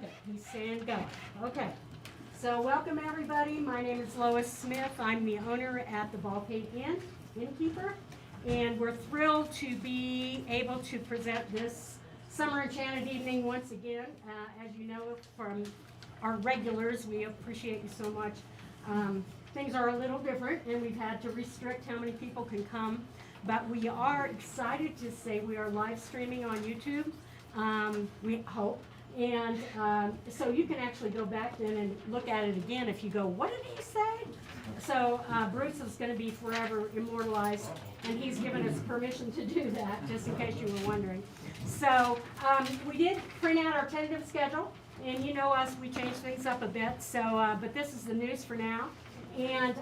Okay, he's saying go. Okay. So welcome everybody. My name is Lois Smith. I'm the owner at the Baldpate Inn, innkeeper, and we're thrilled to be able to present this Summer Enchanted evening once again. As you know from our regulars, we appreciate you so much. Things are a little different, and we've had to restrict how many people can come, but we are excited to say we are live streaming on YouTube. We hope. And so you can actually go back then and look at it again if you go, what did he say? So Bruce is going to be forever immortalized, and he's given us permission to do that, just in case you were wondering. So we did print out our tentative schedule, and you know us, we change things up a bit. So, but this is the news for now. And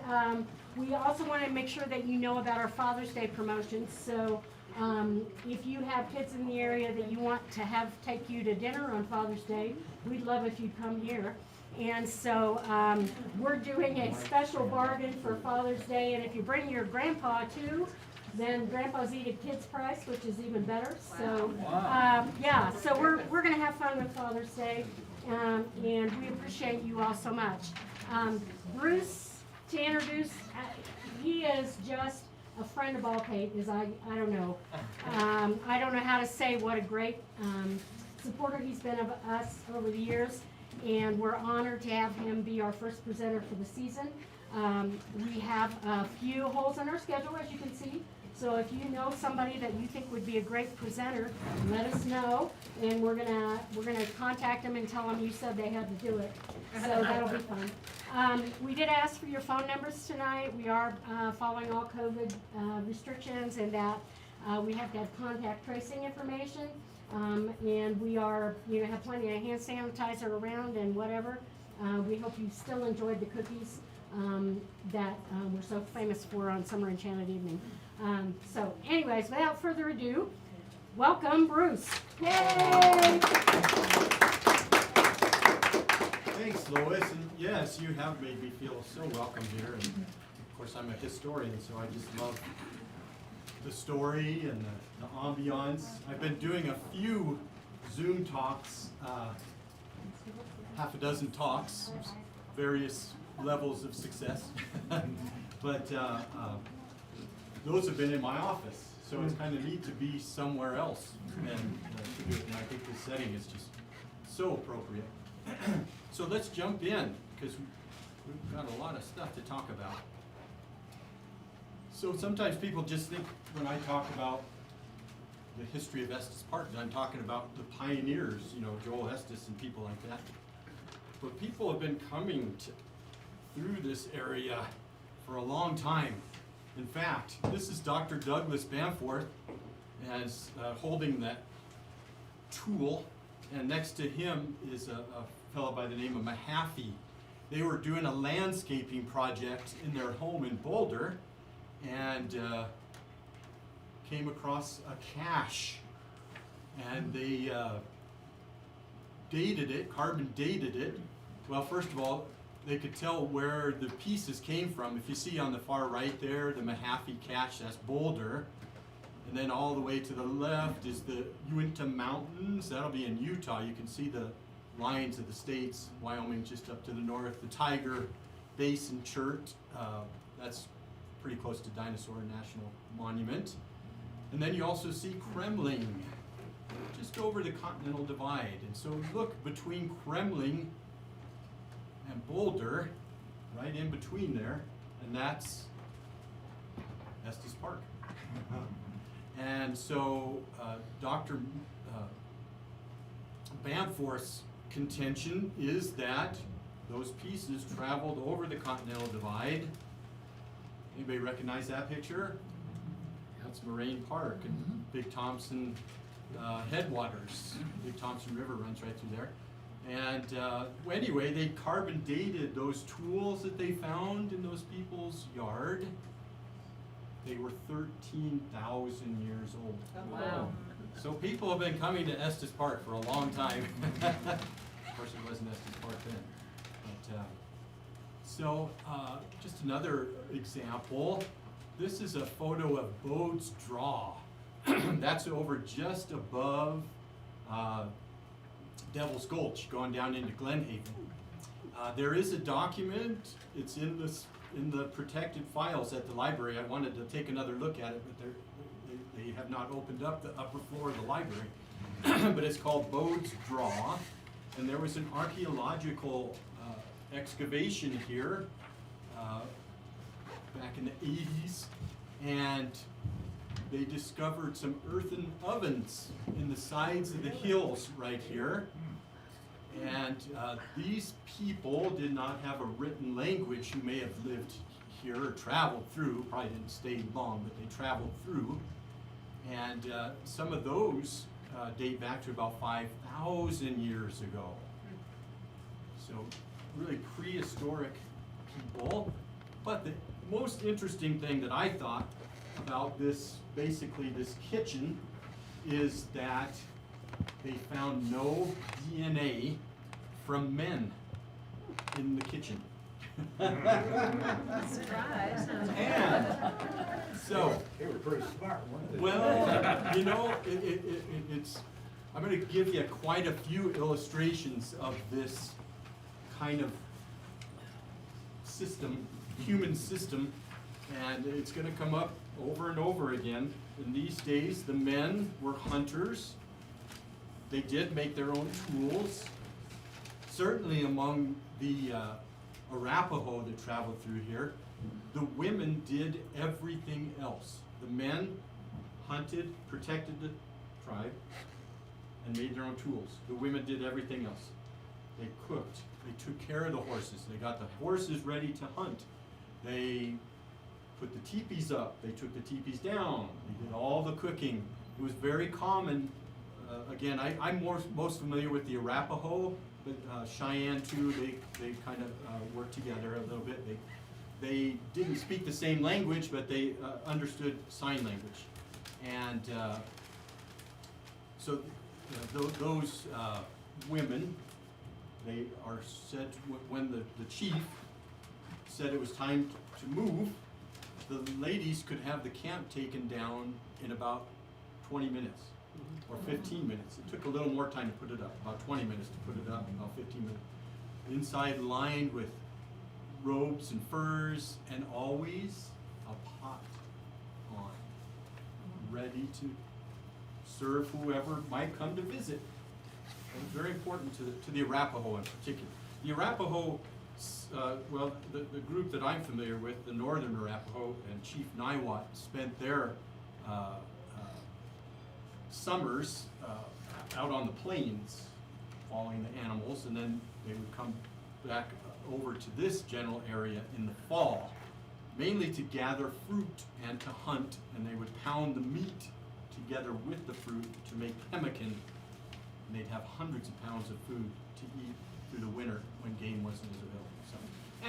we also want to make sure that you know about our Father's Day promotions. So if you have kids in the area that you want to have take you to dinner on Father's Day, we'd love if you'd come here. And so we're doing a special bargain for Father's Day, and if you bring your grandpa too, then grandpa's eat at kids price, which is even better. So yeah, so we're going to have fun with Father's Day, and we appreciate you all so much. Bruce, to introduce, he is just a friend of Baldpate. Is I don't know. I don't know how to say what a great supporter he's been of us over the years, and we're honored to have him be our first presenter for the season. We have a few holes in our schedule, as you can see. So if you know somebody that you think would be a great presenter, let us know, and we're gonna contact them and tell them you said they had to do it. So that'll be fun. We did ask for your phone numbers tonight. We are following all COVID restrictions, and that we have to have contact tracing information, and we are have plenty of hand sanitizer around and whatever. We hope you still enjoyed the cookies that we're so famous for on Summer Enchanted evening. So anyways, without further ado, welcome Bruce. Yay! Thanks, Lois. And yes, you have made me feel so welcome here. And of course, I'm a historian, so I just love the story and the ambiance. I've been doing a few Zoom talks, half a dozen talks, various levels of success. But those have been in my office, so it's kind of neat to be somewhere else and to do it. And I think this setting is just so appropriate. So let's jump in, because we've got a lot of stuff to talk about. So sometimes people just think when I talk about the history of Estes Park, that I'm talking about the pioneers, Joel Estes and people like that. But people have been coming through this area for a long time. In fact, this is Dr. Douglas Bamforth as holding that tool, and next to him is a fellow by the name of Mahaffey. They were doing a landscaping project in their home in Boulder, and came across a cache, and they dated it, carbon dated it. Well, first of all, they could tell where the pieces came from. If you see on the far right there, the Mahaffey cache, that's Boulder. And then all the way to the left is the Uinta Mountains. That'll be in Utah. You can see the lines of the states. Wyoming just up to the north. The Tiger Basin Chert, that's pretty close to Dinosaur National Monument. And then you also see Kremling, just over the Continental Divide. And so look between Kremling and Boulder, right in between there, and that's Estes Park. And so Dr. Bamforth's contention is that those pieces traveled over the Continental Divide. Anybody recognize that picture? That's Moraine Park and Big Thompson headwaters. Big Thompson River runs right through there. And anyway, they carbon dated those tools that they found in those people's yard. They were 13,000 years old. Oh, wow. So people have been coming to Estes Park for a long time. Of course, it wasn't Estes Park then. But, so just another example. This is a photo of Bode's Draw. That's over just above Devil's Gulch, going down into Glenhaven. There is a document. It's in the protected files at the library. I wanted to take another look at it, but they have not opened up the upper floor of the library. But it's called Bode's Draw, and there was an archaeological excavation here back in the 80s, and they discovered some earthen ovens in the sides of the hills right here. And these people did not have a written language who may have lived here or traveled through, probably didn't stay long, but they traveled through. And some of those date back to about 5,000 years ago. So really prehistoric people. But the most interesting thing that I thought about this, basically this kitchen, is that they found no DNA from men in the kitchen. Surprise. And so, They were pretty smart, weren't they? well, you know, it's, I'm going to give you quite a few illustrations of this kind of system, human system, and it's going to come up over and over again. In these days, the men were hunters. They did make their own tools. Certainly among the Arapaho that traveled through here, the women did everything else. The men hunted, protected the tribe, and made their own tools. The women did everything else. They cooked. They took care of the horses. They got the horses ready to hunt. They put the teepees up. They took the teepees down. They did all the cooking. It was very common. Again, I'm most familiar with the Arapaho, but Cheyenne too. They kind of worked together a little bit. They didn't speak the same language, but they understood sign language, and so those women, they are said when the chief said it was time to move, the ladies could have the camp taken down in about 20 minutes. Or 15 minutes. It took a little more time to put it up, about 20 minutes to put it up, about 15 minutes. Inside lined with robes and furs, and always a pot on, ready to serve whoever might come to visit. It was very important to the Arapaho in particular. The Arapaho, well, the group that I'm familiar with, the Northern Arapaho and Chief Niwot, spent their summers out on the plains following the animals, and then they would come back over to this general area in the fall, mainly to gather fruit and to hunt, and they would pound the meat together with the fruit to make pemmican, and they'd have hundreds of pounds of food to eat through the winter when game wasn't as available. So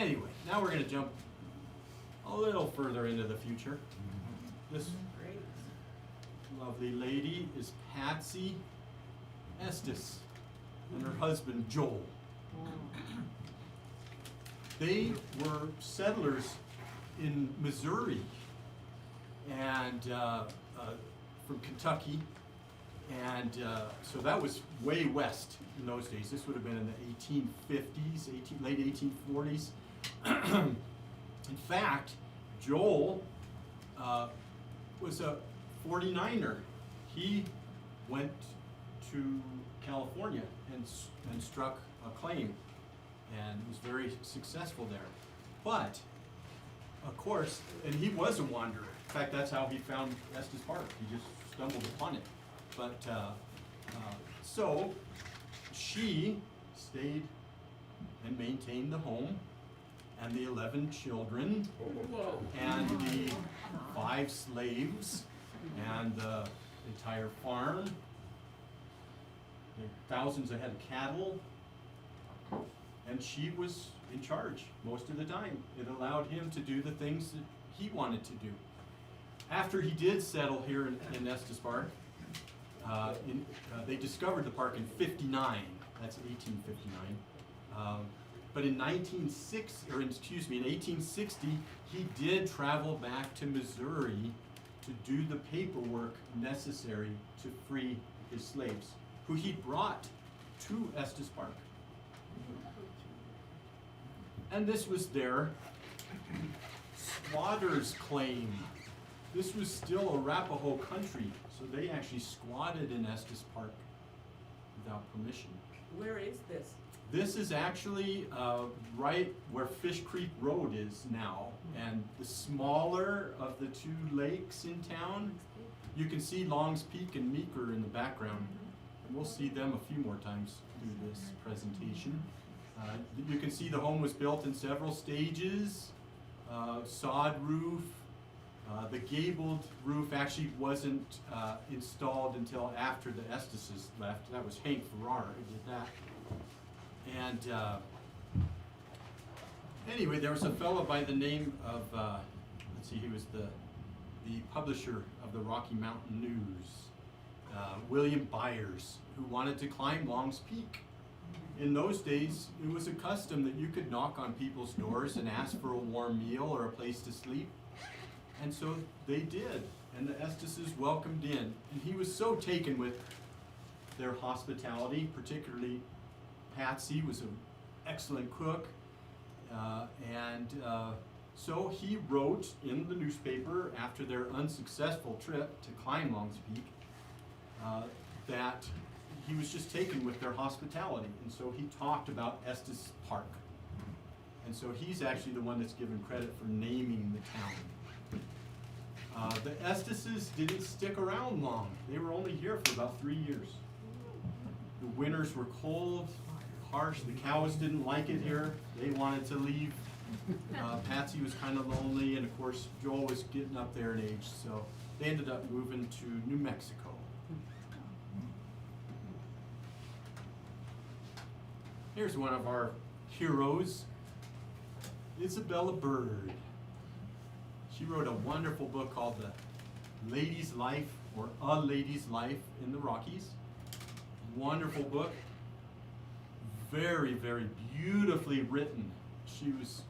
anyway, now we're going to jump a little further into the future. This lovely lady is Patsy Estes and her husband Joel. They were settlers in Missouri and from Kentucky, and so that was way west in those days. This would have been in the 1850s, late 1840s. In fact, Joel was a 49er. He went to California and struck a claim and was very successful there. But, of course, and he was a wanderer. In fact, that's how he found Estes Park. He just stumbled upon it. But, so, she stayed and maintained the home and the 11 children and the 5 slaves and the entire farm, thousands of head of cattle, and she was in charge most of the time. It allowed him to do the things that he wanted to do. After he did settle here in Estes Park, they discovered the park in 59. That's 1859. But in 1860, he did travel back to Missouri to do the paperwork necessary to free his slaves, who he brought to Estes Park. And this was their squatter's claim. This was still Arapaho country, so they actually squatted in Estes Park without permission. Where is this? This is actually right where Fish Creek Road is now, and the smaller of the two lakes in town. You can see Long's Peak and Meeker in the background, and we'll see them a few more times through this presentation. You can see the home was built in several stages, sod roof. The gabled roof actually wasn't installed until after the Esteses left. That was Hank Farrar who did that. And anyway, there was a fellow by the name of, let's see, he was the publisher of the Rocky Mountain News, William Byers, who wanted to climb Long's Peak. In those days, it was a custom that you could knock on people's doors and ask for a warm meal or a place to sleep. And so they did, and the Esteses welcomed in. And he was so taken with their hospitality, particularly Patsy was an excellent cook. So he wrote in the newspaper after their unsuccessful trip to climb Long's Peak that he was just taken with their hospitality. And so he talked about Estes Park. And so he's actually the one that's given credit for naming the town. The Esteses didn't stick around long. They were only here for about 3 years. The winters were cold, harsh. The cows didn't like it here. They wanted to leave. Patsy was kind of lonely, and of course Joel was getting up there in age, so they ended up moving to New Mexico. Here's one of our heroes, Bela Bird. She wrote a wonderful book called The Lady's Life, or A Lady's Life in the Rockies. Wonderful book. Very, very beautifully written. She used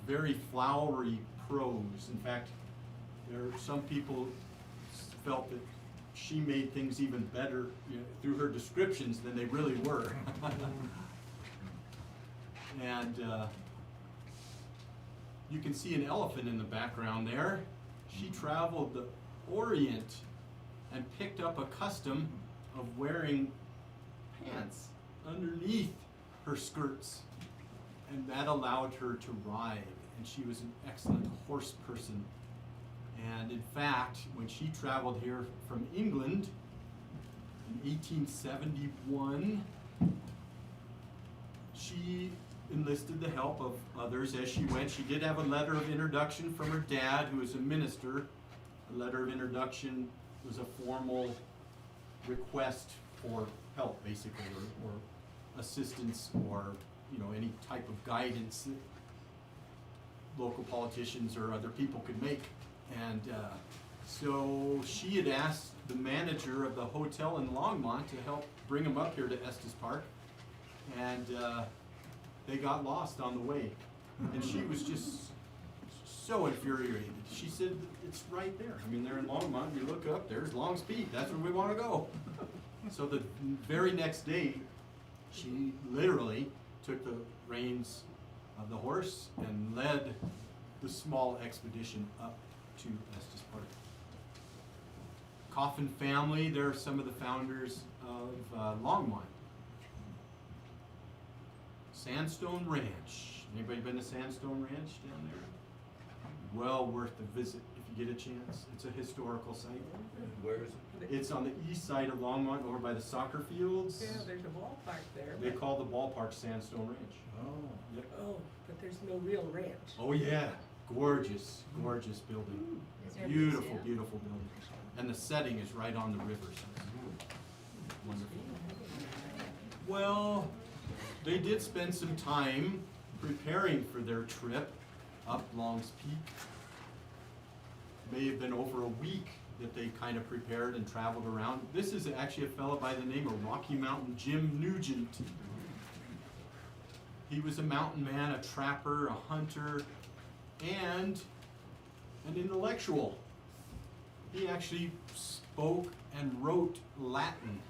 very flowery prose. In fact, some people felt that she made things even better, through her descriptions than they really were. And you can see an elephant in the background there. She traveled the Orient and picked up a custom of wearing pants underneath her skirts, and that allowed her to ride, and she was an excellent horse person. And in fact, when she traveled here from England in 1871, she enlisted the help of others as she went. She did have a letter of introduction from her dad, who was a minister. A letter of introduction was a formal request for help, basically, or assistance, or any type of guidance that local politicians or other people could make. And so she had asked the manager of the hotel in Longmont to help bring them up here to Estes Park, and they got lost on the way, and she was just so infuriated. She said, "It's right there. I mean, they're in Longmont. You look up, there's Long's Peak. That's where we want to go." So the very next day, she literally took the reins of the horse and led the small expedition up to Estes Park. Coffin family, they're some of the founders of Longmont. Sandstone Ranch. Anybody been to Sandstone Ranch down there? Well worth the visit if you get a chance. It's a historical site. Where is it? It's on the east side of Longmont, over by the soccer fields. Yeah, there's a ballpark there. They but- call the ballpark Sandstone Ranch. Oh. Yep. Oh, but there's no real ranch. Oh yeah, gorgeous, gorgeous building. Is there a Beautiful, museum? beautiful building. And the setting is right on the river, so it's wonderful. Well, they did spend some time preparing for their trip up Long's Peak. May have been over a week that they kind of prepared and traveled around. This is actually a fellow by the name of Rocky Mountain Jim Nugent. He was a mountain man, a trapper, a hunter, and an intellectual. He actually spoke and wrote Latin.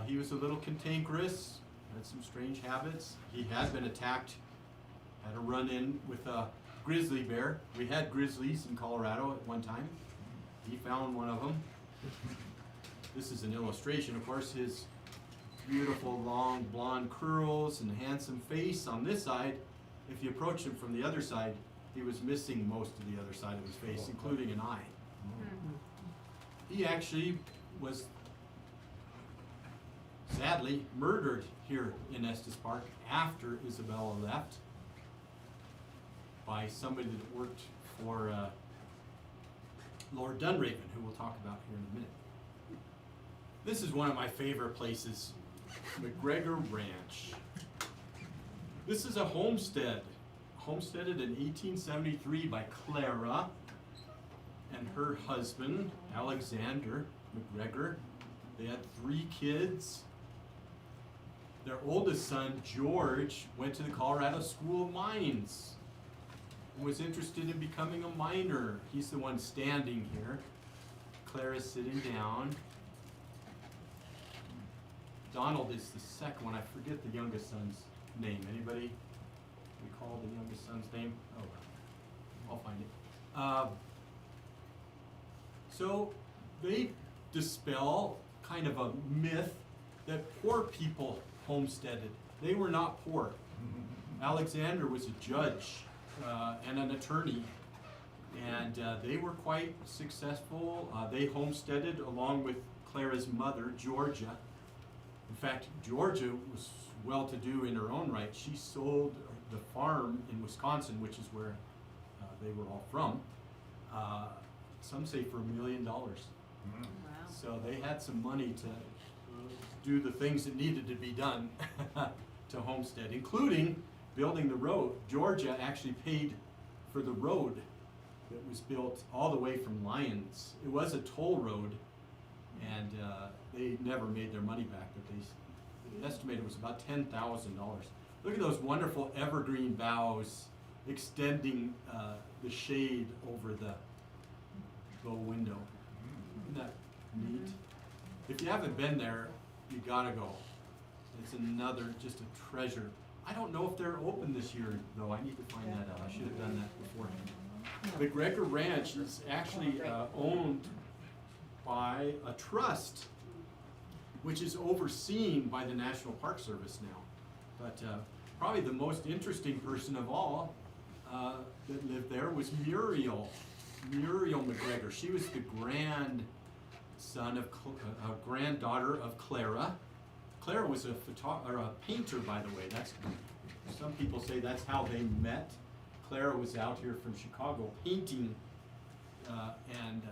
He was a little cantankerous, had some strange habits. He had been attacked, had a run-in with a grizzly bear. We had grizzlies in Colorado at one time. He found one of them. This is an illustration, of course, his beautiful long blonde curls and handsome face on this side. If you approach him from the other side, he was missing most of the other side of his face, including an eye. He actually was sadly murdered here in Estes Park after Isabella left by somebody that worked for Lord Dunraven, who we'll talk about here in a minute. This is one of my favorite places, MacGregor Ranch. This is a homestead, homesteaded in 1873 by Clara and her husband, Alexander McGregor. They had 3 kids. Their oldest son, George, went to the Colorado School of Mines and was interested in becoming a miner. He's the one standing here. Clara's sitting down. Donald is the second one. I forget the youngest son's name. Anybody recall the youngest son's name? Oh, I'll find it. So they dispel kind of a myth that poor people homesteaded. They were not poor. Alexander was a judge and an attorney, and they were quite successful. They homesteaded along with Clara's mother, Georgia. In fact, Georgia was well-to-do in her own right. She sold the farm in Wisconsin, which is where they were all from, some say for $1 million. Wow. So they had some money to do the things that needed to be done to homestead, including building the road. Georgia actually paid for the road that was built all the way from Lyons. It was a toll road, and they never made their money back, but they estimated it was about $10,000. Look at those wonderful evergreen boughs extending the shade over the bow window. Isn't that neat? If you haven't been there, you gotta go. It's another, just a treasure. I don't know if they're open this year, though. I need to find that out. I should have done that beforehand. MacGregor Ranch is actually owned by a trust, which is overseen by the National Park Service now. But probably the most interesting person of all that lived there was Muriel MacGregor. She was the granddaughter of Clara. Clara was a painter, by the way. That's, some people say that's how they met. Clara was out here from Chicago painting, and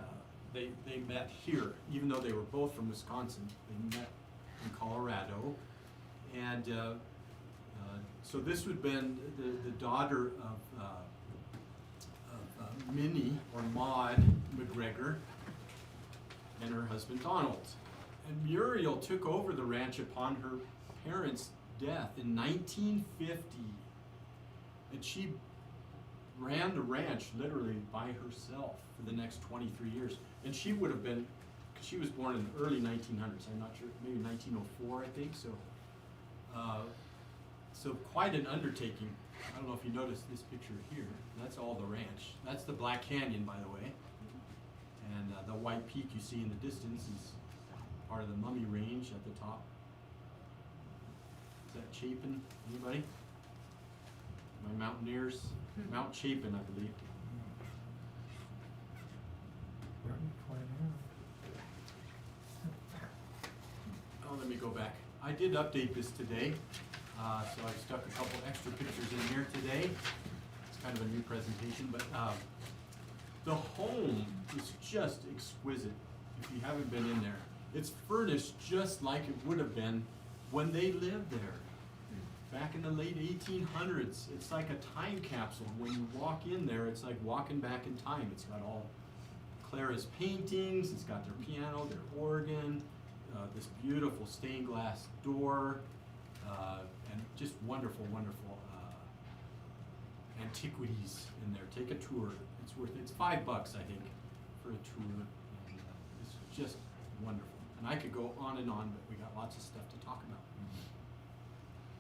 they met here, even though they were both from Wisconsin. They met in Colorado, and so this would have been the daughter of Minnie or Maud MacGregor and her husband Donald. And Muriel took over the ranch upon her parents' death in 1950, and she ran the ranch literally by herself for the next 23 years. And she would have been, because she was born in the early 1900s, I'm not sure, maybe 1904, I think, so. So quite an undertaking. I don't know if you noticed this picture here. That's all the ranch. That's the Black Canyon, by the way. And the white peak you see in the distance is part of the Mummy Range at the top. Is that Chapin? Anybody? My mountaineers? Mount Chapin, I believe. Oh, let me go back. I did update this today, so I've stuck a couple extra pictures in here today. It's kind of a new presentation, but the home is just exquisite if you haven't been in there. It's furnished just like it would have been when they lived there. Back in the late 1800s, it's like a time capsule. When you walk in there, it's like walking back in time. It's got all Clara's paintings, it's got their piano, their organ, this beautiful stained glass door, and just wonderful, wonderful antiquities in there. Take a tour. It's worth it. It's $5, I think, for a tour. And, it's just wonderful. And I could go on, but we got lots of stuff to talk about.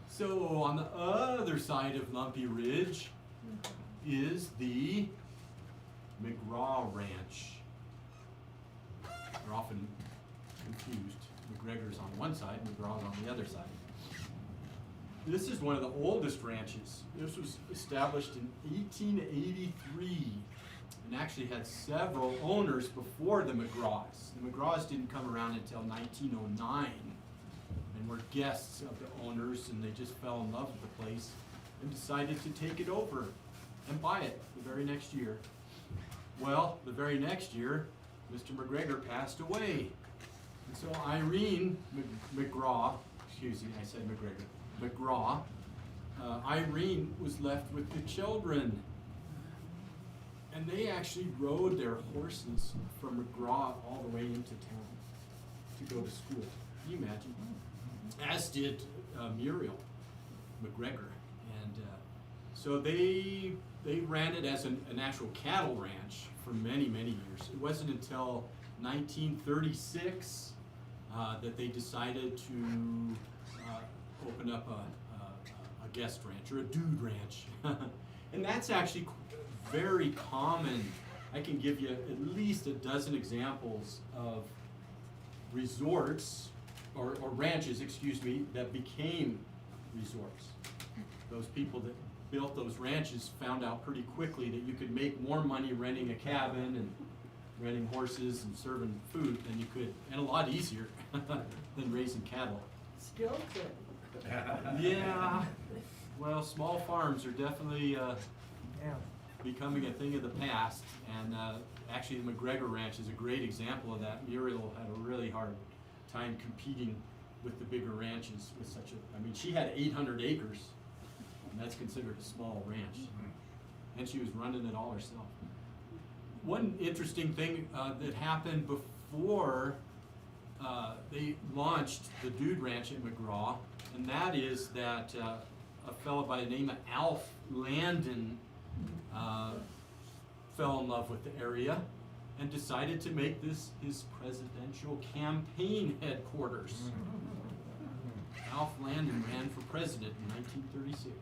So on the other side of Lumpy Ridge is the MacGregor Ranch. They're often confused. MacGregor's on one side, MacGregor's on the other side. This is one of the oldest ranches. This was established in 1883 and actually had several owners before the MacGregors. The MacGregors didn't come around until 1909 and were guests of the owners, and they just fell in love with the place and decided to take it over and buy it the very next year. Well, the very next year, Mr. MacGregor passed away. And so Irene MacGregor, excuse me, I said MacGregor, MacGregor, Irene was left with the children. And they actually rode their horses from MacGregor all the way into town to go to school. Can you imagine? As did Muriel MacGregor. And so they ran it as an actual cattle ranch for many, many years. It wasn't until 1936 that they decided to open up a guest ranch, or a dude ranch. And that's actually very common. I can give you at least a dozen examples of resorts, or ranches, excuse me, that became resorts. Those people that built those ranches found out pretty quickly that you could make more money renting a cabin and renting horses and serving food than you could, and a lot easier than raising cattle. Still could. Yeah, well, small farms are definitely becoming a thing of the past, and actually the MacGregor Ranch is a great example of that. Muriel had a really hard time competing with the bigger ranches with such a, I mean, she had 800 acres, and that's considered a small ranch, and she was running it all herself. One interesting thing that happened before they launched the Dude Ranch at MacGregor, and that is that a fellow by the name of Alf Landon fell in love with the area and decided to make this his presidential campaign headquarters. Alf Landon ran for president in 1936.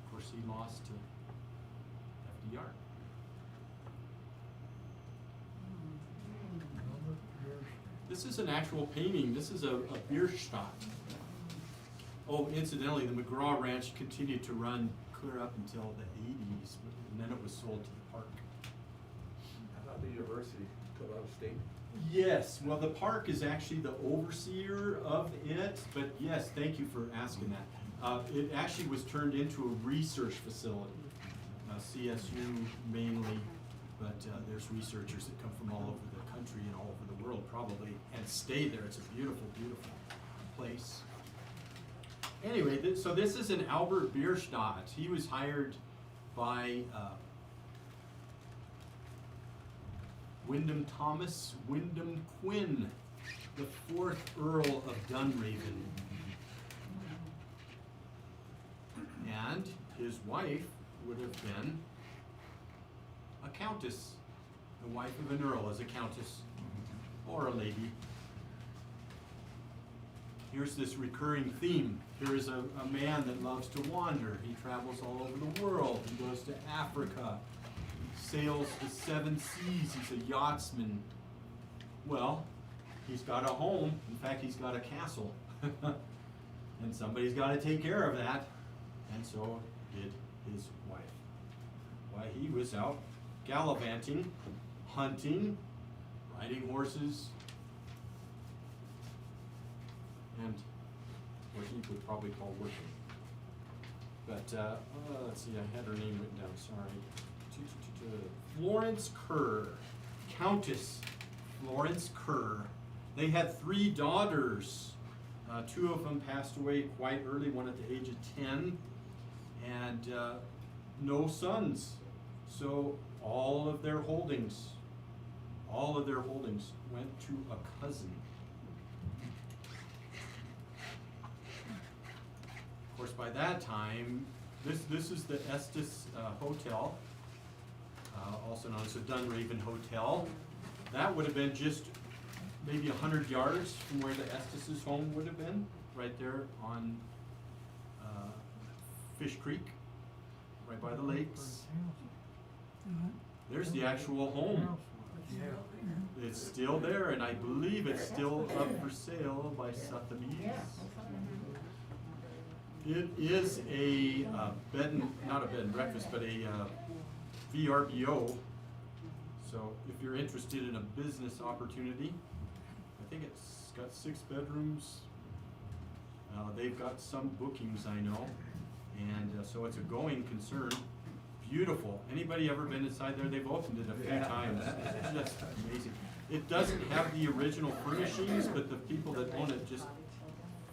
Of course, he lost to FDR. This is an actual painting. This is a Bierstadt. Oh, incidentally, the MacGregor Ranch continued to run clear up until the 80s, and then it was sold to the park. How about the university took out of state? Yes, well, the park is actually the overseer of it, but yes, thank you for asking that. It actually was turned into a research facility, CSU mainly, but there's researchers that come from all over the country and all over the world probably, and stay there. It's a beautiful, beautiful place. Anyway, so this is an Albert Bierstadt. He was hired by Wyndham Thomas Wyndham Quinn, the 4th Earl of Dunraven. And his wife would have been a countess. The wife of an earl is a countess or a lady. Here's this recurring theme. Here is a man that loves to wander. He travels all over the world. He goes to Africa, sails the 7 seas. He's a yachtsman. Well, he's got a home. In fact, he's got a castle. And somebody's got to take care of that. And so did his wife. Why, he was out gallivanting, hunting, riding horses, and what he would probably call working. But let's see, I had her name written down, sorry. Florence Kerr, Countess Florence Kerr. They had 3 daughters. 2 of them passed away quite early, one at the age of 10, and no sons. So all of their holdings went to a cousin. Of course, by that time, this is the Estes Hotel, also known as the Dunraven Hotel. That would have been just maybe 100 yards from where the Estes' home would have been, right there on Fish Creek, right by the lakes. There's the actual home. It's still there, and I believe it's still up for sale by Sotheby's. It is a not a bed and breakfast, but a VRBO. So if you're interested in a business opportunity, I think it's got 6 bedrooms. They've got some bookings, I know, and so it's a going concern. Beautiful. Anybody ever been inside there? They've opened it a few times. It's just amazing. It doesn't have the original furnishings, but the people that own it just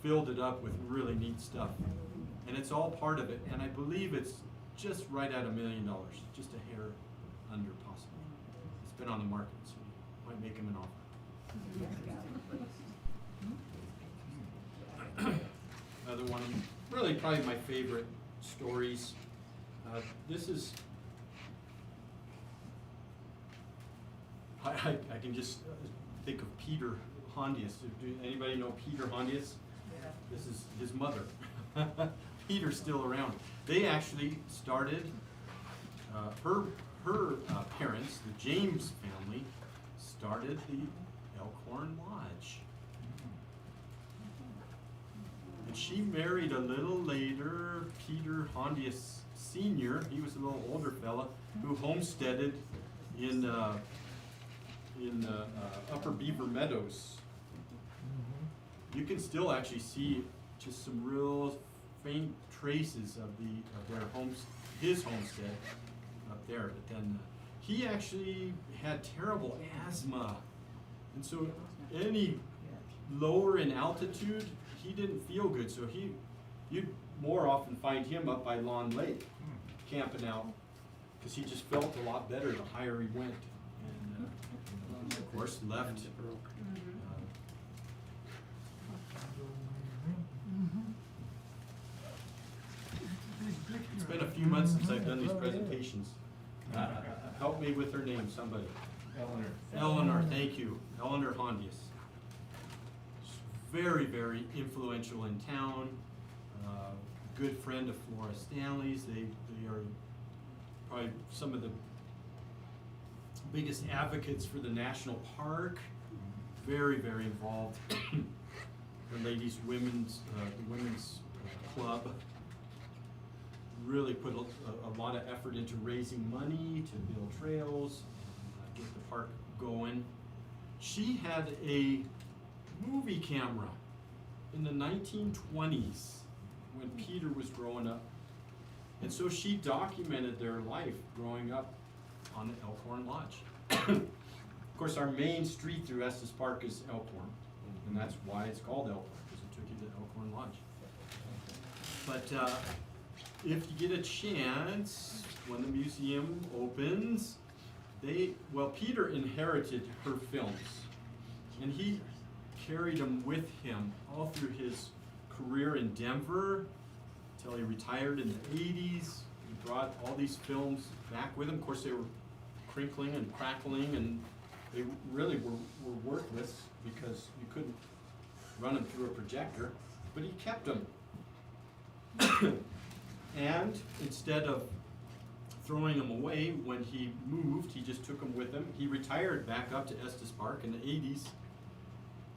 filled it up with really neat stuff. And it's all part of it. And I believe it's just right at $1 million, just a hair under possibly. It's been on the market, so might make him an offer. Another one, really probably my favorite stories. This is, I can just think of Peter Hondius. Do anybody know Peter Hondius? Yeah. This is his mother. Peter's still around. They actually started, her parents, the James family, started the Elkhorn Lodge. And she married a little later, Peter Hondius Sr., he was a little older fella, who homesteaded in Upper Beaver Meadows. You can still actually see just some real faint traces of his homestead up there. But then he actually had terrible asthma, and so any lower in altitude, he didn't feel good. So you'd more often find him up by Lawn Lake, camping out, because he just felt a lot better the higher he went. And of course left. It's been a few months since I've done these presentations. Help me with her name, somebody. Eleanor, thank you. Eleanor Hondius. Very, very influential in town. Good friend of Flora Stanley's. They are probably some of the biggest advocates for the national park. Very, very involved. The ladies' women's club really put a lot of effort into raising money to build trails, get the park going. She had a movie camera in the 1920s when Peter was growing up. And so she documented their life growing up on the Elkhorn Lodge. Of course, our main street through Estes Park is Elkhorn, and that's why it's called Elkhorn, because it took you to Elkhorn Lodge. But if you get a chance, when the museum opens, Peter inherited her films, and he carried them with him all through his career in Denver until he retired in the 80s. He brought all these films back with him. Of course, they were crinkling and crackling, and they really were worthless because you couldn't run them through a projector, but he kept them. And instead of throwing them away when he moved, he just took them with him. He retired back up to Estes Park in the 80s.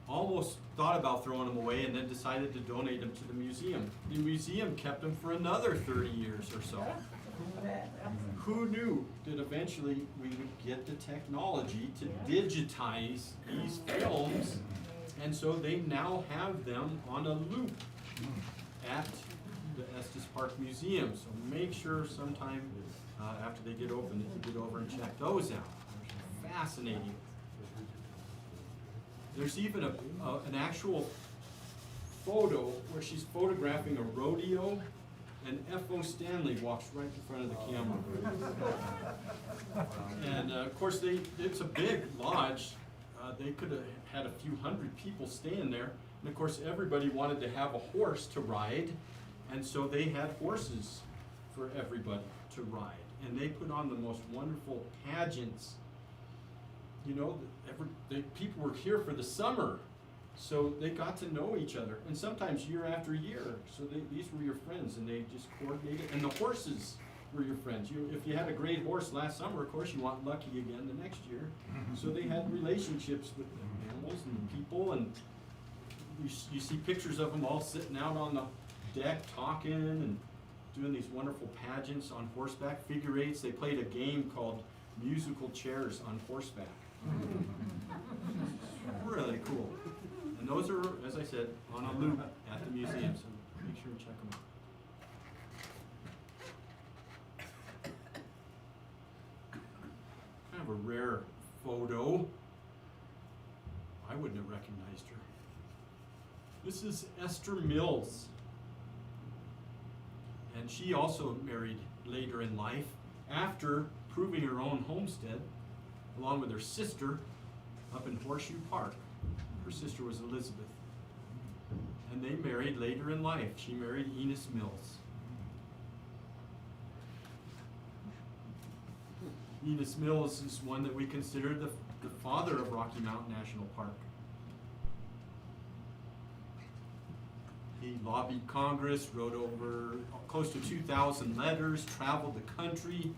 Almost thought about throwing them away and then decided to donate them to the museum. The museum kept them for another 30 years or so. Who knew that eventually we would get the technology to digitize these films, and so they now have them on a loop at the Estes Park Museum. So make sure sometime after they get open that you get over and check those out. They're fascinating. There's even an actual photo where she's photographing a rodeo, and F.O. Stanley walks right in front of the camera. And of course, it's a big lodge. They could have had a few hundred people staying there. And of course, everybody wanted to have a horse to ride, and so they had horses for everybody to ride. And they put on the most wonderful pageants. you know, people were here for the summer, so they got to know each other, and sometimes year after year. So these were your friends, and they just coordinated. And the horses were your friends. If you had a great horse last summer, of course you want lucky again the next year. So they had relationships with the animals and the people, and you see pictures of them all sitting out on the deck talking and doing these wonderful pageants on horseback, figure eights. They played a game called musical chairs on horseback. Really cool. And those are, as I said, on a loop at the museum, so make sure and check them out. Kind of a rare photo. I wouldn't have recognized her. This is Esther Mills. And she also married later in life after proving her own homestead, along with her sister up in Horseshoe Park. Her sister was Elizabeth. And they married later in life. She married Estes Mills. Estes Mills is one that we consider the father of Rocky Mountain National Park. He lobbied Congress, wrote over close to 2,000 letters, traveled the country.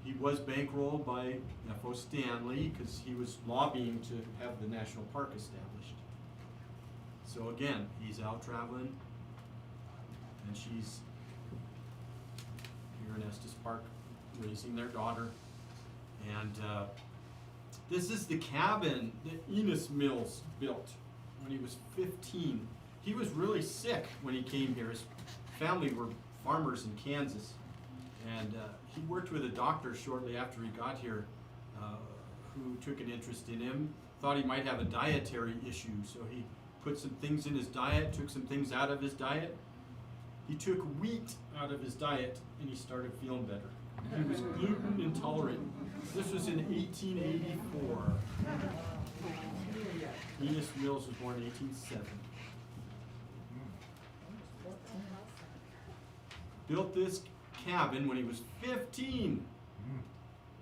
He was bankrolled by F.O. Stanley because he was lobbying to have the national park established. So again, he's out traveling, and she's here in Estes Park raising their daughter. And this is the cabin that Estes Mills built when he was 15. He was really sick when he came here. His family were farmers in Kansas. And he worked with a doctor shortly after he got here who took an interest in him, thought he might have a dietary issue, so he put some things in his diet, took some things out of his diet. He took wheat out of his diet, and he started feeling better. He was gluten intolerant. This was in 1884. Estes Mills was born in 1807. Built this cabin when he was 15.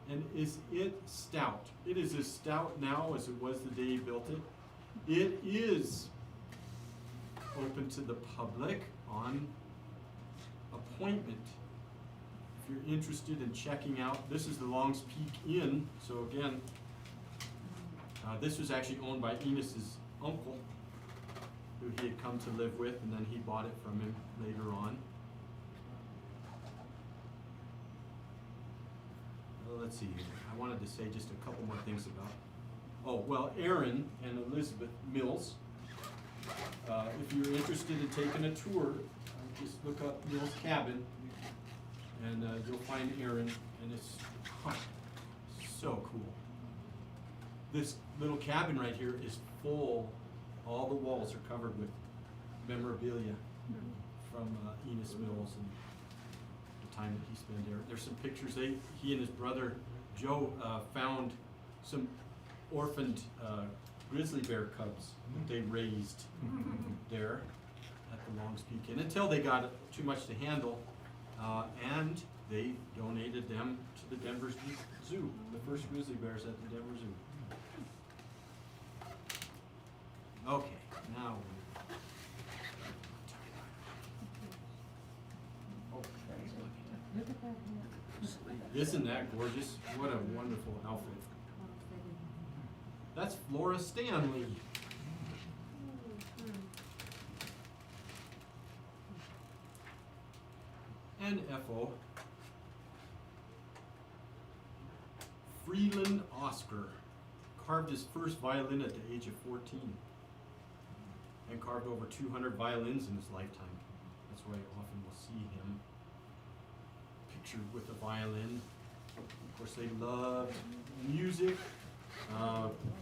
And is it stout? It is as stout now as it was the day he built it. It is open to the public on appointment. If you're interested in checking out, this is the Longs Peak Inn. So again, this was actually owned by Enos's uncle, who he had come to live with, and then he bought it from him later on. Let's see here. I wanted to say just a couple more things about, Aaron and Elizabeth Mills. If you're interested in taking a tour, just look up Mills Cabin, and you'll find Aaron, and it's so cool. This little cabin right here is full. All the walls are covered with memorabilia from Estes Mills and time that he spent there. There's some pictures. He and his brother Joe found some orphaned grizzly bear cubs that they raised there at the Longs Peak Inn until they got too much to handle, and they donated them to the Denver Zoo, the first grizzly bears at the Denver Zoo. Okay, now isn't that gorgeous? What a wonderful outfit. That's Flora Stanley. And F.O. Freeland Oscar carved his first violin at the age of 14 and carved over 200 violins in his lifetime. That's why often we'll see him pictured with a violin. Of course, they loved music.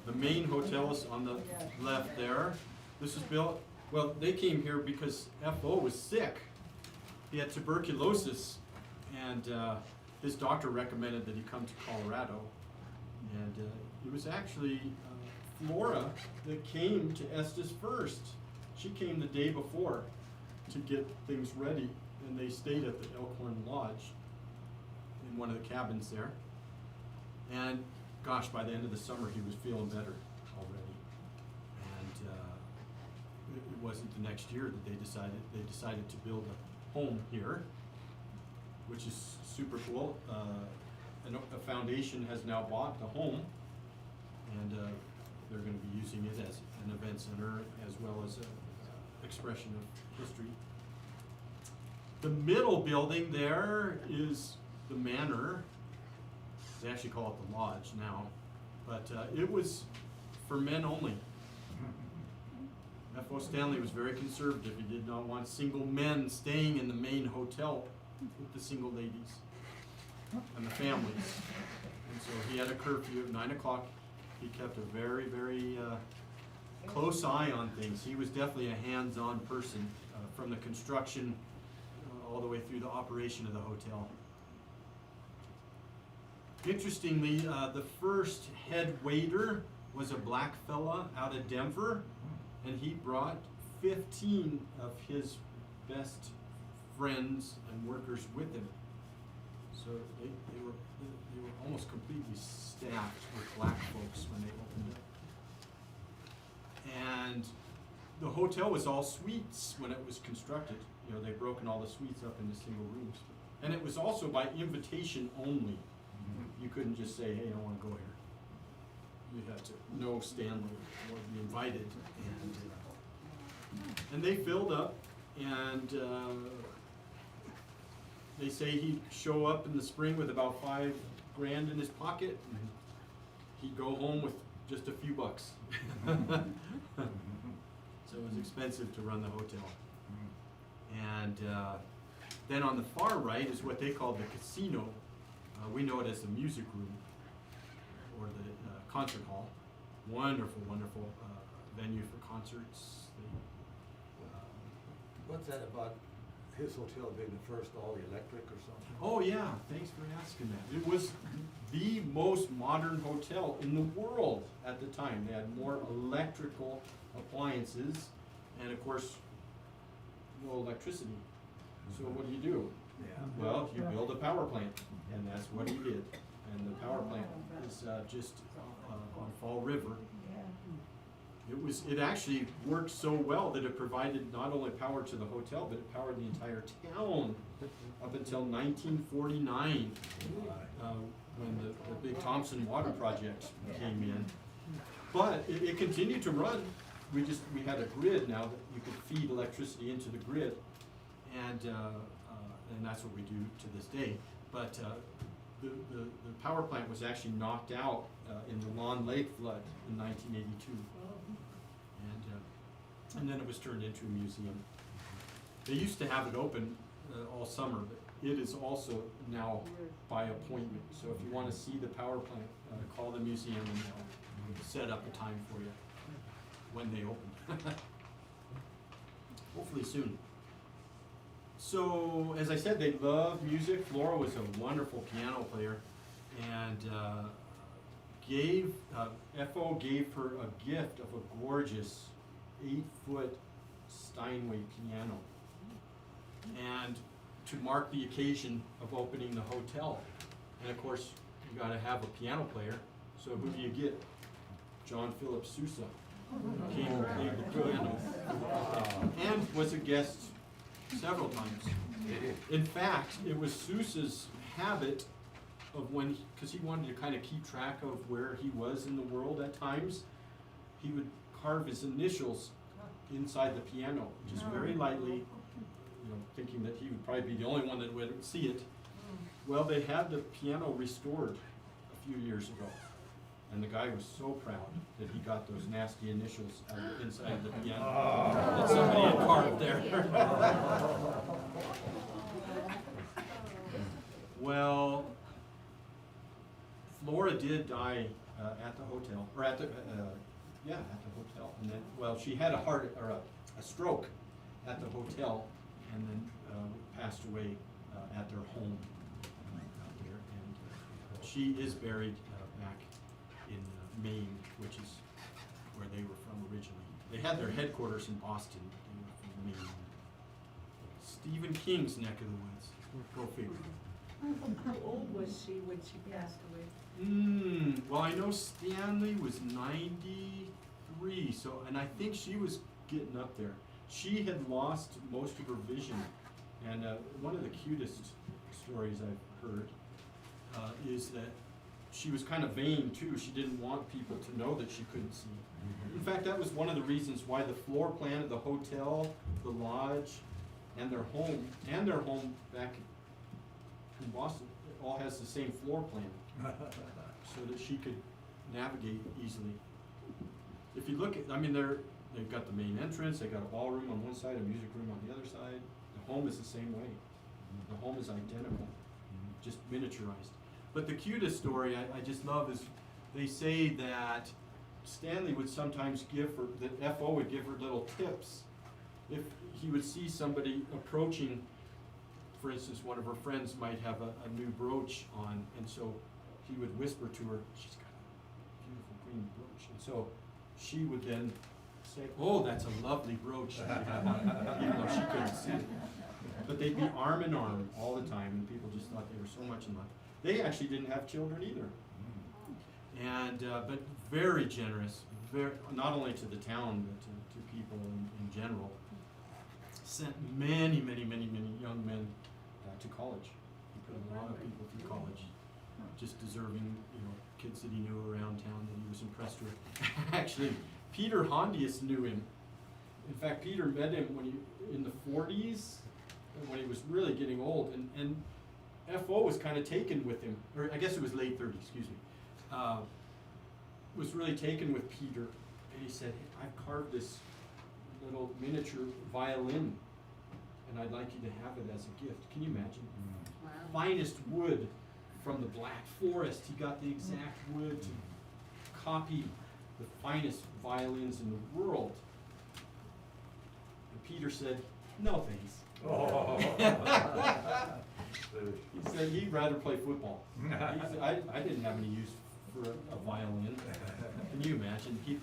The main hotel is on the left there. This was built, well, they came here because F.O. was sick. He had tuberculosis, and his doctor recommended that he come to Colorado. And it was actually Flora that came to Estes first. She came the day before to get things ready, and they stayed at the Elkhorn Lodge in one of the cabins there. And gosh, by the end of the summer, he was feeling better already. And it wasn't the next year that they decided to build a home here, which is super cool. A foundation has now bought the home, and they're going to be using it as an event center as well as an expression of history. The middle building there is the manor. They actually call it the lodge now, but it was for men only. F.O. Stanley was very conservative. He did not want single men staying in the main hotel with the single ladies and the families. And so he had a curfew of 9 o'clock. He kept a very, very close eye on things. He was definitely a hands-on person from the construction all the way through the operation of the hotel. Interestingly, the first head waiter was a black fella out of Denver, and he brought 15 of his best friends and workers with him. So they were almost completely staffed with black folks when they opened it. And the hotel was all suites when it was constructed. You know, they'd broken all the suites up into single rooms. And it was also by invitation only. You couldn't just say, hey, I want to go here. You had to know Stanley or be invited. And they filled up, and they say he'd show up in the spring with about $5 grand in his pocket, and he'd go home with just a few bucks. So it was expensive to run the hotel. And then on the far right is what they called the casino. We know it as the music room or the concert hall. Wonderful, wonderful venue for concerts. What's that about his hotel being the first all electric or something? Oh yeah, thanks for asking that. It was the most modern hotel in the world at the time. They had more electrical appliances and of course no electricity. So what do? Yeah. Well, you build a power plant, and that's what he did. And the power plant is just on Fall River. It actually worked so well that it provided not only power to the hotel, but it powered the entire town up until 1949, when the big Thompson Water Project came in. But it continued to run. We had a grid now that you could feed electricity into the grid, and that's what we do to this day. But the power plant was actually knocked out in the Lawn Lake flood in 1982. And then it was turned into a museum. They used to have it open all summer, but it is also now by appointment. So if you want to see the power plant, call the museum and they'll set up a time for you when they open. Hopefully soon. So, as I said, they love music. Flora was a wonderful piano player, and F.O. gave her a gift of a gorgeous 8-foot Steinway piano, and to mark the occasion of opening the hotel. And of course, you got to have a piano player. So who do you get? John Philip Sousa came and played the piano, and was a guest several times. In fact, it was Sousa's habit of because he wanted to kind of keep track of where he was in the world at times, he would carve his initials inside the piano, just very lightly, thinking that he would probably be the only one that would see it. Well, they had the piano restored a few years ago, and the guy was so proud that he got those nasty initials out of inside the piano that somebody had carved there. Well, Flora did die at the hotel, or at the hotel, and then, well, she had a stroke at the hotel, and then passed away at their home out there, and she is buried back in Maine, which is where they were from originally. They had their headquarters in Boston. They were from Maine. Stephen King's neck of the woods. Go figure. How old was she when she passed away? Well, I know Stanley was 93, so, and I think she was getting up there. She had lost most of her vision, and one of the cutest stories I've heard is that she was kind of vain too. She didn't want people to know that she couldn't see. In fact, that was one of the reasons why the floor plan of the hotel, the lodge, and their home back in Boston, it all has the same floor plan, so that she could navigate easily. If you look at, I mean, they've got the main entrance, they got a ballroom on one side, a music room on the other side. The home is the same way. The home is identical, just miniaturized. But the cutest story I just love is they say that Stanley would sometimes give her, the FO would give her little tips. If he would see somebody approaching, for instance, one of her friends might have a new brooch on, and so he would whisper to her, she's got a beautiful green brooch. And so she would then say, oh, that's a lovely brooch, you have on, even though she couldn't see it. But they'd be arm in arm all the time, and people just thought they were so much in love. They actually didn't have children either. And, but very generous, not only to the town, but to people in general. Sent many young men to college. He put a lot of people through college, just deserving, kids that he knew around town that he was impressed with. Actually, Peter Pontius knew him. In fact, Peter met him when in the 40s, when he was really getting old, and FO was kind of taken with him, or I guess it was late 30s, excuse me. Was really taken with Peter, and he said, hey, I've carved this little miniature violin, and I'd like you to have it as a gift. Can you imagine? Wow. Finest wood from the Black Forest. He got the exact wood to copy the finest violins in the world. And Peter said, no thanks. Oh. He said he'd rather play football. He said, I didn't have any use for a violin. Can you imagine? He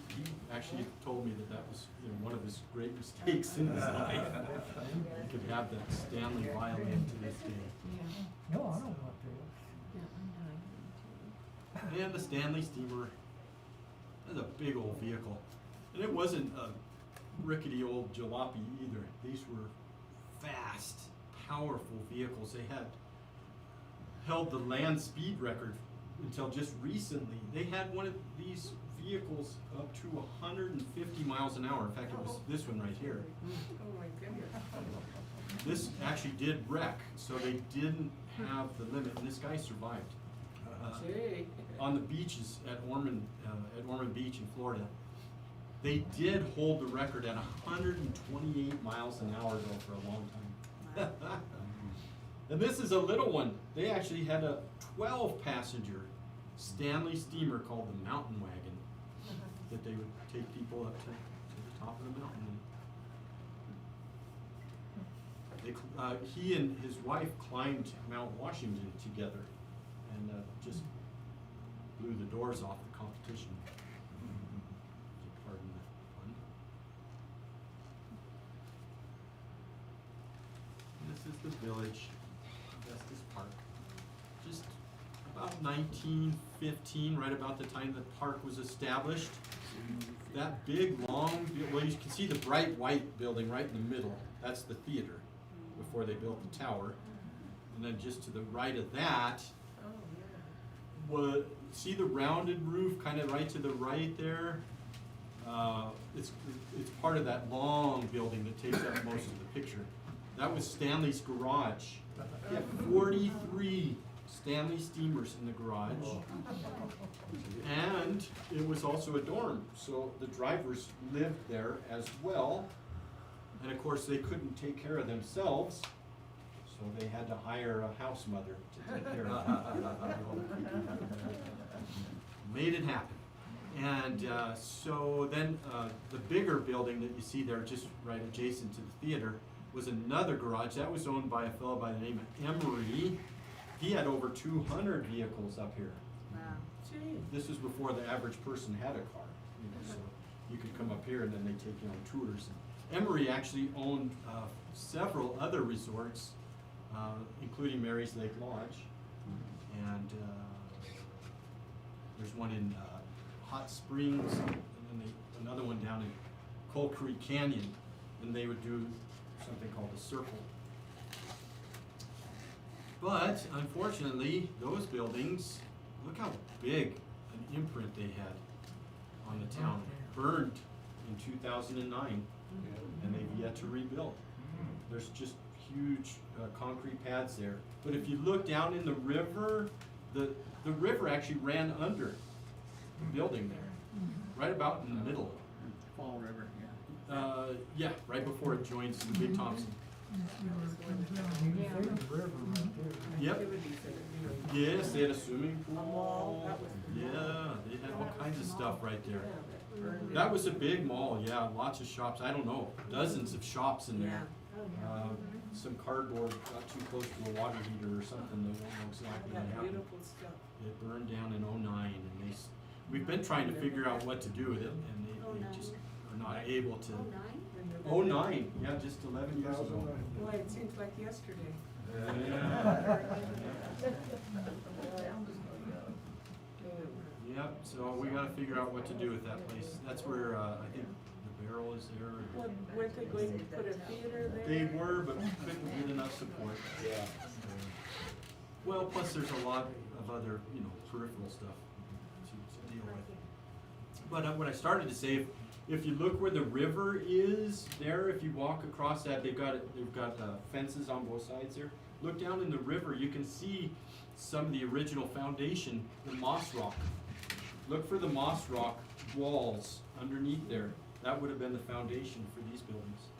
actually told me that was one of his great mistakes in his life. He could have that Stanley violin to this day. No, I don't want to. And the Stanley Steamer is a big old vehicle. And it wasn't a rickety old jalopy either. These were fast, powerful vehicles. They had held the land speed record until just recently. They had one of these vehicles up to 150 miles an hour. In fact, it was this one right here. Oh my goodness. This actually did wreck, so they didn't have the limit, and this guy survived. Gee. On the beaches at Ormond Beach in Florida, they did hold the record at 128 miles an hour though for a long time. And this is a little one. They actually had a 12-passenger Stanley steamer called the Mountain Wagon that they would take people up to the top of the mountain. He and his wife climbed Mount Washington together and just blew the doors off the competition. Pardon the pun. This is the village of Estes Park. Just about 1915, right about the time the park was established. That big, long, well, you can see the bright white building right in the middle. That's the theater before they built the tower. And then just to the right of that, see the rounded roof kind of right to the right there? It's part of that long building that takes up most of the picture. That was Stanley's garage. He had 43 Stanley Steamers in the garage. And it was also a dorm, so the drivers lived there as well. And of course, they couldn't take care of themselves, so they had to hire a house mother to take care of them. Made it happen. And so then the bigger building that you see there, just right adjacent to the theater, was another garage. That was owned by a fellow by the name of Emery. He had over 200 vehicles up here. Wow. Gee. This was before the average person had a car, so you could come up here and then they take you on tours. Emery actually owned several other resorts, including Mary's Lake Lodge, and There's one in Hot Springs, and then another one down in Coal Creek Canyon, and they would do something called the Circle. But unfortunately, those buildings, look how big an imprint they had on the town. Burned in 2009, and they've yet to rebuild. There's just huge concrete pads there. But if you look down in the river, the river actually ran under the building there, right about in the middle. Fall River, yeah. Yeah, right before it joins the Big Thompson. Yep. Yes, they had a swimming pool. Yeah, they had all kinds of stuff right there. That was a big mall, yeah, lots of shops. I don't know, dozens of shops in there. Some cardboard got too close to a water heater or something, they won't know exactly what happened. Beautiful stuff. It burned down in '09, and we've been trying to figure out what to do with it, and they just are not able to. '09, yeah, just 11 years ago. Boy, it seems like yesterday. Yep, so we gotta figure out what to do with that place. That's where, I think the Barrel is there. Well, weren't they going to put a theater there? They were, but couldn't get enough support. Yeah. Well, plus there's a lot of other, peripheral stuff to deal with. But what I started to say, if you look where the river is there, if you walk across that, they've got fences on both sides there. Look down in the river, you can see some of the original foundation, the moss rock. Look for the moss rock walls underneath there. That would have been the foundation for these buildings.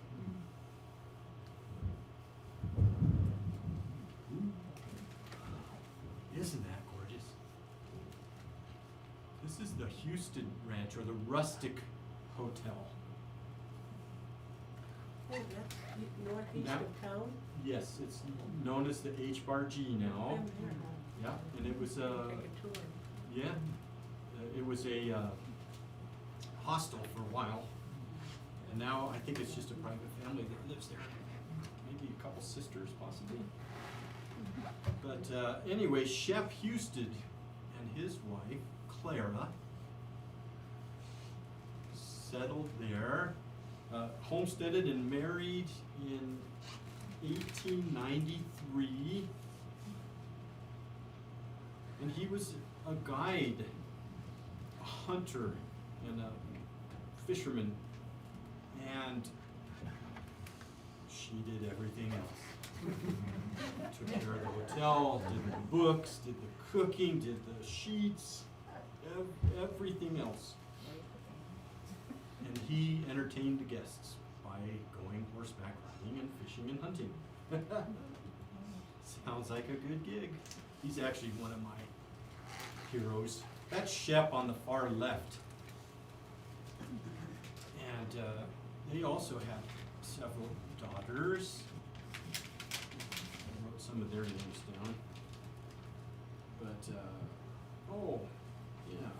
Isn't that gorgeous? This is the Houston Ranch, or the Rustic Hotel. Oh, that's northeast Now- of town? Yes, it's known as the H-Bar-G now. Been there. Yeah, and it was Take a tour. yeah, it was a hostel for a while, and now I think it's just a private family that lives there. Maybe a couple sisters, possibly. But anyway, Shep Houston and his wife Clara settled there, homesteaded and married in 1893. And he was a guide, a hunter, and a fisherman. And she did everything else. Took care of the hotel, did the books, did the cooking, did the sheets, everything else. And he entertained the guests by going horseback riding and fishing and hunting. Sounds like a good gig. He's actually one of my heroes. That's Shep on the far left. And they also had several daughters. I wrote some of their names down. But, oh, yeah.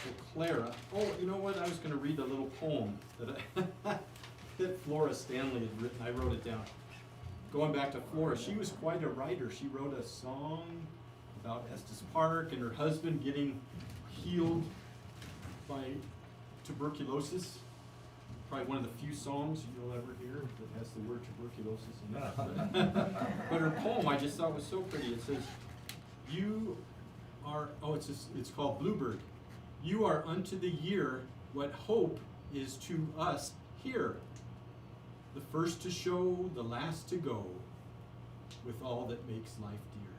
So Clara, oh, you know what? I was going to read a little poem that that Flora Stanley had written. I wrote it down. Going back to Flora, she was quite a writer. She wrote a song about Estes Park and her husband getting healed by tuberculosis. Probably one of the few songs you'll ever hear that has the word tuberculosis in it. But her poem I just thought was so pretty. It says, "You are," it's called Bluebird. "You are unto the year what hope is to us here. The first to show, the last to go, with all that makes life dear."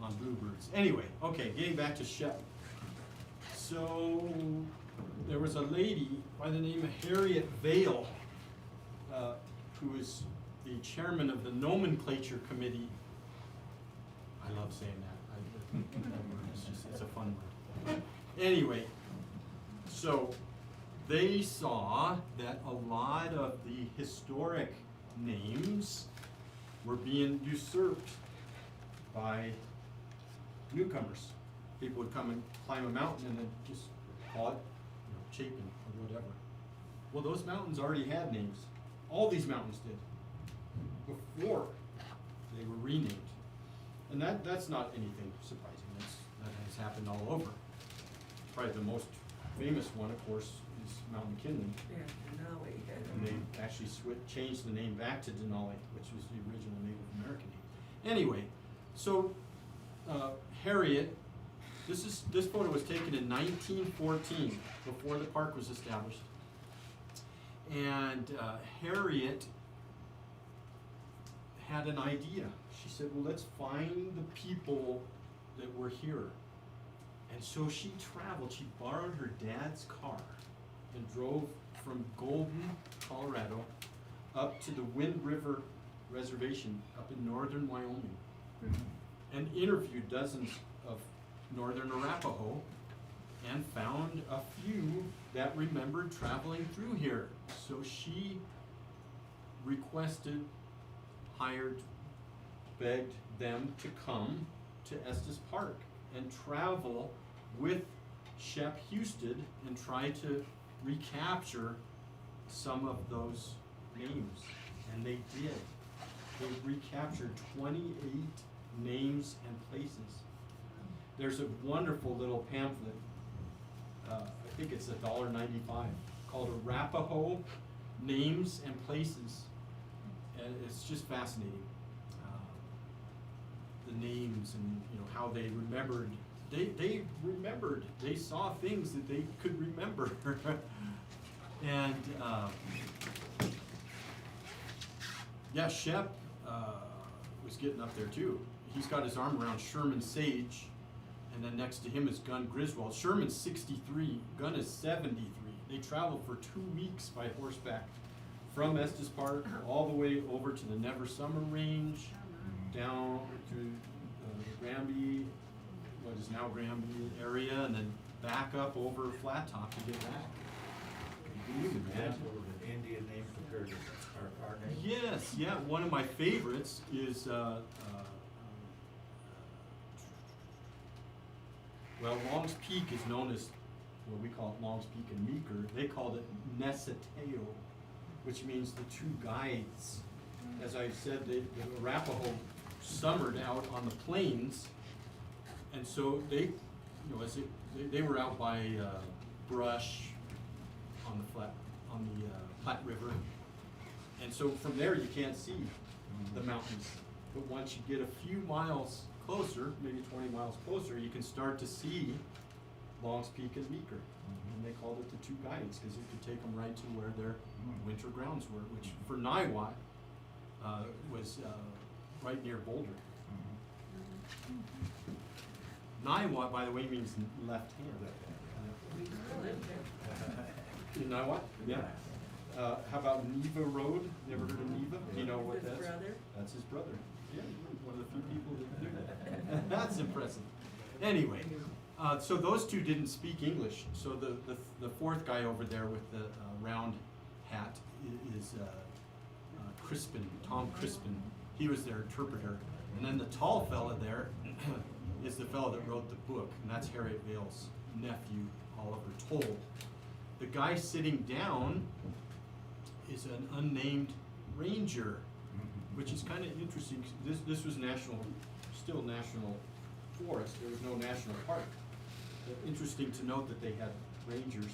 On bluebirds. Anyway, okay, getting back to Shep. So there was a lady by the name of Harriet Vale, who is the chairman of the nomenclature committee. I love saying that. It's a fun word. Anyway, so they saw that a lot of the historic names were being usurped by newcomers. People would come and climb a mountain and then just call it, Chapin or whatever. Well, those mountains already had names. All these mountains did. Before they were renamed. And that's not anything surprising. That has happened all over. Probably the most famous one, of course, is Mount McKinley. Yeah, Denali. And they actually changed the name back to Denali, which was the original Native American name. Anyway, so Harriet, this photo was taken in 1914, before the park was established. And Harriet had an idea. She said, well, let's find the people that were here. And so she traveled, she borrowed her dad's car and drove from Golden, Colorado, up to the Wind River Reservation up in northern Wyoming, and interviewed dozens of northern Arapaho and found a few that remembered traveling through here. So she requested, hired, begged them to come to Estes Park and travel with Shep Houston and try to recapture some of those names. And they did. They recaptured 28 names and places. There's a wonderful little pamphlet, I think it's $1.95, called Arapaho Names and Places. And it's just fascinating. The names and how they remembered. They remembered. They saw things that they could remember. And yeah, Shep was getting up there too. He's got his arm around Sherman Sage, and then next to him is Gun Griswold. Sherman's 63, Gun is 73. They traveled for 2 weeks by horseback from Estes Park all the way over to the Never Summer Range, down to the Granby, what is now Granby area, and then back up over Flat Top to get back. Can you imagine? Example of an Indian name compared to our name? Yes, yeah. One of my favorites is, well, Long's Peak is known as, well, we call it Long's Peak and Meeker. They called it Nesateo, which means the two guides. As I said, the Arapaho summered out on the plains, and so they, they were out by brush on the Platte River, and so from there you can't see the mountains. But once you get a few miles closer, maybe 20 miles closer, you can start to see Long's Peak and Meeker. And they called it the two guides because you could take them right to where their winter grounds were, which for Niwot was right near Boulder. Niwot, by the way, means left hand. You know what? Yeah. How about Neva Road? Never heard of Neva? Do you know what His that's? brother? That's his brother. Yeah, one of the few people that do that. That's impressive. Anyway, so those two didn't speak English. So the fourth guy over there with the round hat is Crispin, Tom Crispin. He was their interpreter. And then the tall fella there is the fellow that wrote the book, and that's Harriet Vale's nephew, Oliver Toll. The guy sitting down is an unnamed ranger, which is kind of interesting. This was still national forest. There was no national park. But interesting to note that they had rangers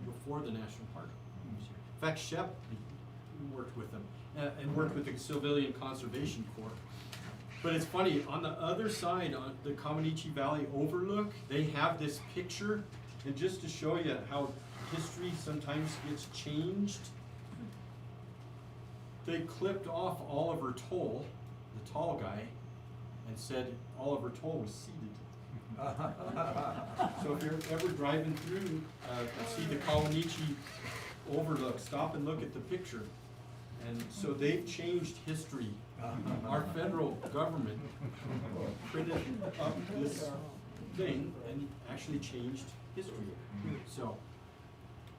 before the national park. In fact, Shep worked with them and worked with the Civilian Conservation Corps. But it's funny, on the other side, on the Comanche Valley overlook, they have this picture, and just to show you how history sometimes gets changed, they clipped off Oliver Toll, the tall guy, and said Oliver Toll was seated. So if you're ever driving through and see the Comanche overlook, stop and look at the picture. And so they've changed history. Our federal government printed up this thing and actually changed history. So,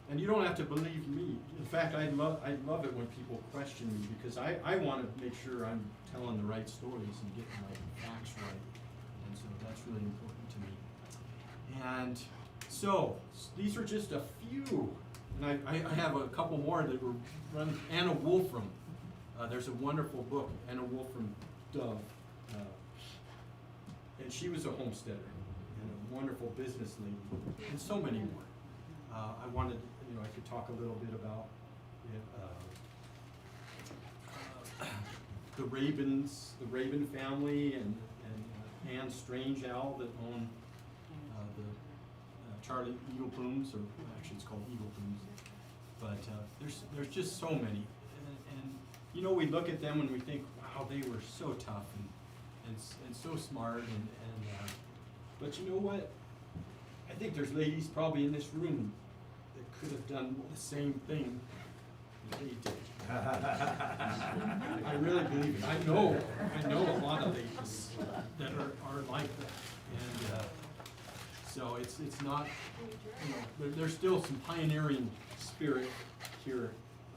and you don't have to believe me. In fact, I love it when people question me because I want to make sure I'm telling the right stories and getting my facts right. And so that's really important to me. And so these are just a few. And I have a couple more that were run. Anna Wolfram. There's a wonderful book, Anna Wolfram Dove. And she was a homesteader and a wonderful business lady, and so many more. I wanted, I could talk a little bit about the Raven family, and Anne Strange Owl that owned the Charlie Eagle Plumes, or actually it's called Eagle Plumes. But there's just so many, and we look at them and we think, wow, they were so tough and so smart, but you know what? I think there's ladies probably in this room that could have done the same thing that they did. I really believe it. I know a lot of ladies that are like that, and so it's not, there's still some pioneering spirit here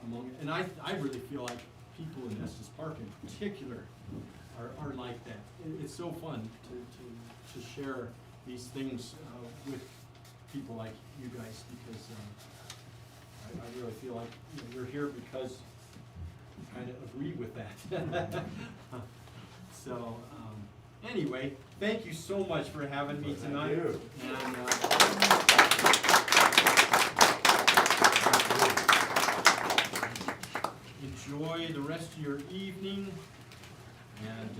among, and I really feel like people in Estes Park in particular are like that. It's so fun to share these things with people like you guys, because I really feel like we're here because we kind of agree with that. So anyway, thank you so much for having me tonight. Thank you. And enjoy the rest of your evening, and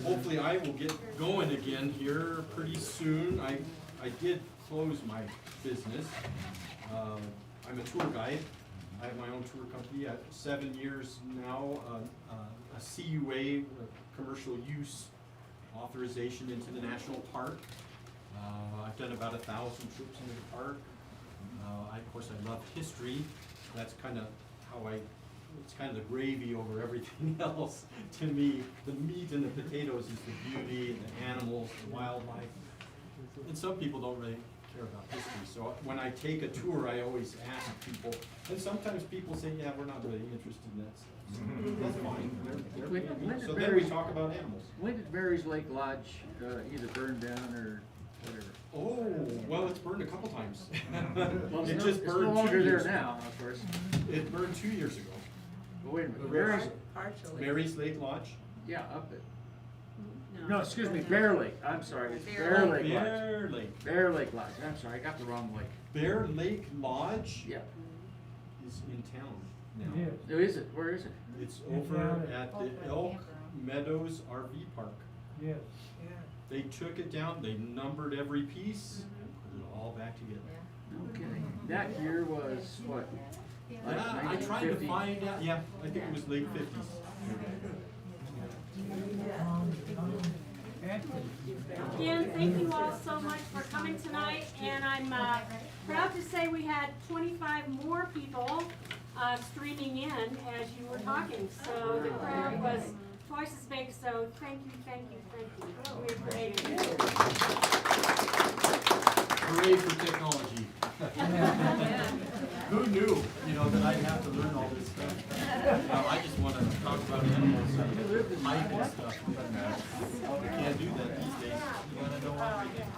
hopefully I will get going again here pretty soon. I did close my business. I'm a tour guide. I have my own tour company. I have 7 years now, a CUA, commercial use authorization into the national park. I've done about 1,000 trips into the park. Of course, I love history. That's kind of how it's kind of the gravy over everything else to me. The meat and the potatoes is the beauty, the animals, the wildlife. And some people don't really care about history. So when I take a tour, I always ask people, and sometimes people say, yeah, we're not really interested in that stuff. So that's fine. So then we talk about animals. When did Barry's Lake Lodge either burn down or whatever? Oh, well, it's burned a couple times. Well, It it's just no burned 2 longer there years ago. now, of course. It burned 2 years ago. But wait a minute, Barry's- Barry's, Partially. Mary's Lake Lodge. yeah, up it. No, excuse me, Bear Lake, I'm sorry, it's Bear Lake Lodge. Bear Lake. Bear Lake Lodge, I'm sorry, I got the wrong lake. Bear Lake Lodge Yeah. is in town now. Oh, is it? Where is it? It's over at the Elk Meadows RV Park. Yes. Yeah. They took it down, they numbered every piece, and put it all back together. No kidding. That year was what? Like Yeah, I tried to 1950? find out, yeah, I think it was late 50s. Again, thank you all so much for coming tonight, and I'm proud to say we had 25 more people streaming in as you were talking, so the crowd was twice as big, so thank you, thank you, thank you. We appreciate it. Hooray for technology. Who knew, that I'd have to learn all this stuff? I just want to talk about animals and hype and stuff. You can't do that these days. You gotta know everything.